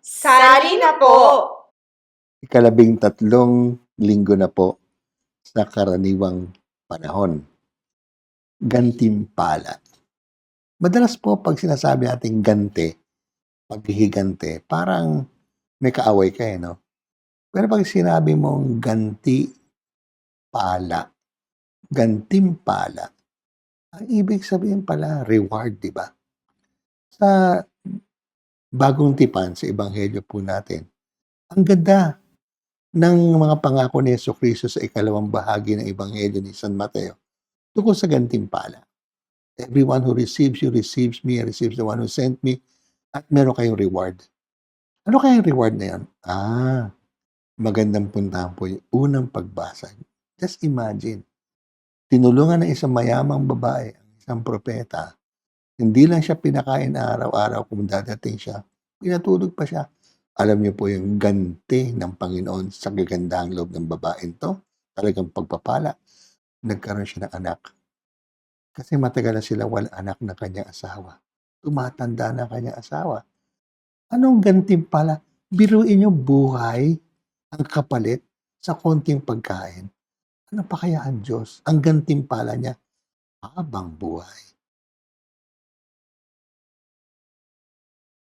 Sali na po! Ikalabing-3 linggo na po sa karaniwang panahon. Gantimpala. Madalas po pag sinasabi nating ganti, paghihigante, parang may kaaway ka no? Pero pag sinabi mong gantimpala, ang ibig sabihin pala reward, di ba? Sa bagong tipan, sa ebanghelyo po natin, ang ganda ng mga pangako ni Jesucristo sa ikalawang bahagi ng ebanghelyo ni San Mateo tungkol sa gantimpala. Everyone who receives you receives me, receives the one who sent me, at meron kayong reward. Ano kayang reward na yan? Magandang puntahan po yung unang pagbasa. Just imagine, tinulungan ng isang mayamang babae, ang isang propeta. Hindi lang siya pinakain araw-araw kung dadating siya, pinatulog pa siya. Alam niyo po yung ganti ng Panginoon sa kagandahang loob ng babaeng to, talagang pagpapala, nagkaroon siya ng anak. Kasi matagal na sila walang anak ng kanyang asawa. Tumatanda na kanyang asawa. Anong gantimpala? Biruin niyo buhay ang kapalit sa konting pagkain. Ano pa kaya ang Diyos? Ang gantimpala niya, habang buhay.